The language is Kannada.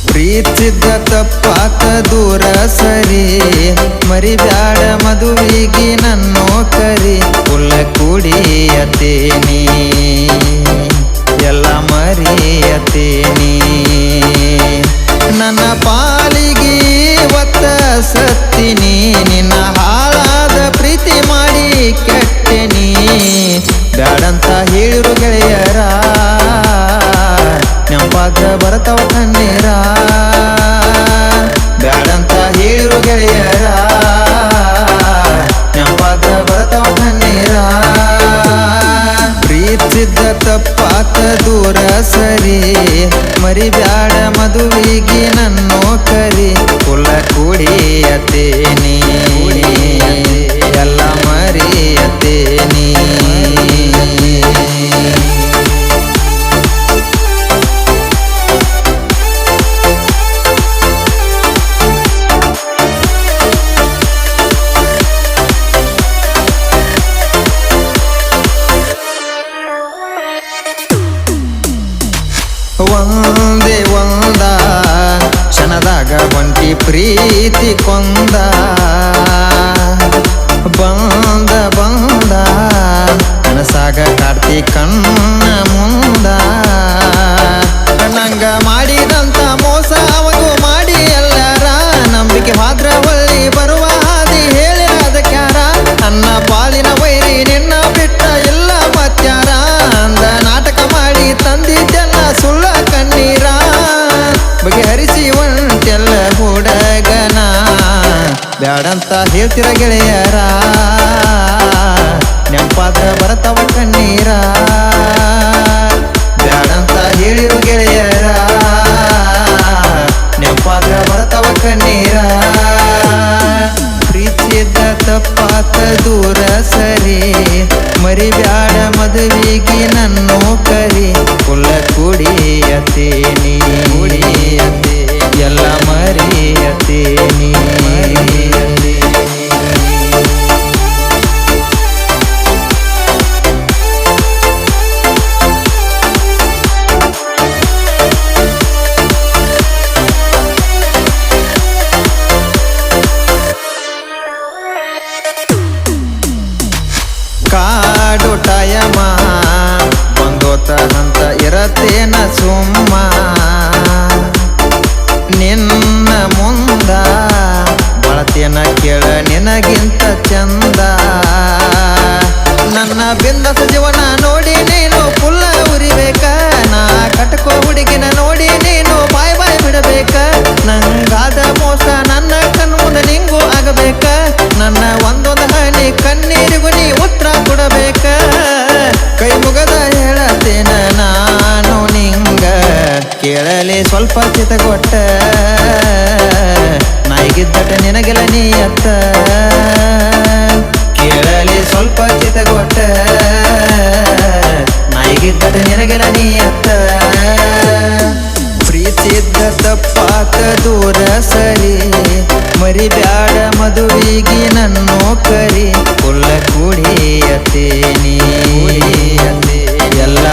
ಪ್ರೀತಿಸಿದ್ದ ತಪ್ಪಾತ ದೂರ ಸರಿ ಮರಿಬ್ಯಾಡ ಮದುವಿಗೆ ನನ್ನೋ ಕರಿ ಕುಲ್ಲ ಕುಡಿಯತೇನಿ ಎಲ್ಲ ಮರಿಯತೇನಿ ನನ್ನ ಪಾಲಿಗೆ ಒತ್ತ ಸತ್ತಿನಿ ನಿನ್ನ ಹಾಳಾದ ಪ್ರೀತಿ ಮಾಡಿ ಕೆಟ್ಟೆನಿ ಬ್ಯಾಡಂತ ಹೇಳಿರು ಗೆಳೆಯರ ನೆಂಪಾದ್ರ ಬರತಾವ ಕಣ್ಣೀರ ಬ್ಯಾಡಂತ ಹೇಳಿರು ಗೆಳೆಯರ ನೆಂಪಾದ್ರ ಬರತಾವ ಕಣ್ಣೀರ ಪ್ರೀತಿಸಿದ್ದ ತಪ್ಪಾತ ದೂರ ಸರಿ ಮರಿಬ್ಯಾಡ ಮದುವಿಗೆ ನನ್ನೋ ಕರಿ ಕುಲ ಕುಡಿಯತೇನಿ ಎಲ್ಲ ಮರಿಯತೇನಿ ಒಂದೇ ಒಂದ ಕ್ಷಣದಾಗ ಒಂಟಿ ಪ್ರೀತಿ ಕೊಂದ ಬಂದ ಬಂದ ಕನಸಾಗ ಕಾಡ್ತಿ ಕಣ್ಣ ಮುಂದ ನಂಗ ಮಾಡಿದಂತ ಮೋಸ ಅವಾಗೂ ಮಾಡಿ ಎಲ್ಲರ ನಂಬಿಕೆ ಮಾತ್ರ ಒಳ್ಳಿ ಬರುವ ಹಾದಿ ಹೇಳಿರ ಅದಕ್ಯಾರ ನನ್ನ ಪಾಲಿನ ವೈರಿ ನಿನ್ನ ಬಿಟ್ಟ ಎಲ್ಲ ಮತ್ಯಾರ ಅಂದ ನಾಟಕ ಮಾಡಿ ತಂದಿದ್ದೆಲ್ಲ ಸುಳ್ಳ ಕಣ್ಣೀರ ಬಗೆಹರಿಸಿ ಒಂಟೆಲ್ಲ ಹುಡುಗನ ಬ್ಯಾಡಂತ ಹೇಳ್ತಿರ ಗೆಳೆಯರ ನೆಂಪಾದ್ರ ಬರತಾವ ಕಣ್ಣೀರ ಬ್ಯಾಡಂತ ಹೇಳಿರು ಗೆಳೆಯರ ನೆಂಪಾದ್ರ ಬರತಾವ ಕಣ್ಣೀರ ಪ್ರೀತಿಸಿದ್ದ ತಪ್ಪಾತ ದೂರ ಸರಿ ಮರಿಬ್ಯಾಡ ಮದುವಿಗೆ ನನ್ನೋ ಕರಿ ಕುಲ ಕುಡಿಯತೇನಿ ಎಲ್ಲ ಮರಿಯತೇನಿ ಕಾಡು ಟಯಮ ಬಂದೋತ ಅಂತ ಇರತೇನ ಸುಮ್ಮ ನಿನ್ನ ಮುಂದ ಬಳತೇನ ಕೇಳ ನಿನಗಿಂತ ಚಂದ ನನ್ನ ಬಿಂದಸ ಜೀವನ ನೋಡಿ ನೀನು ಪುಲ್ಲ ಉರಿಬೇಕ ನಾ ಕಟ್ಕೋ ಹುಡುಗಿನ ನೋಡಿ ನೀನು ಬಾಯ್ ಬಾಯ್ ಬಿಡಬೇಕ ನಂಗಾದ ಮೋಸ ನನ್ನ ಕಣ್ಮುಂದ ನಿಂಗೂ ಆಗಬೇಕ ನನ್ನ ಒಂದೊಂದು ಹನಿ ಕಣ್ಣೀರಿಗೂ ನೀ ಉತ್ತರ ಕೊಡಬೇಕ ಕೈ ಮುಗದ ಹೇಳತೇನ ನಾನು ನಿಂಗ ಕೇಳಲಿ ಸ್ವಲ್ಪ ಚಿತಗೊಟ್ಟ ನಾಯಿಗಿದ್ದಟ ನಿನಗೆಲ್ಲ ನೀಯತ್ತ ಕೇಳಲಿ ಸ್ವಲ್ಪ ಚಿತಗೊಟ್ಟ ನಾಯಿಗಿದ್ದಟ ನಿನಗೆಲ್ಲ ನೀಯತ್ತ ಪ್ರೀತಿಸಿದ್ದ ತಪ್ಪಾತ ದೂರ ಸರಿ ಮರಿಬ್ಯಾಡ ಮದುವಿಗೆ ನನ್ನೋ ಕರಿ ಕುಲ್ಲ ಕುಡಿಯತೇನಿ ಎಲ್ಲ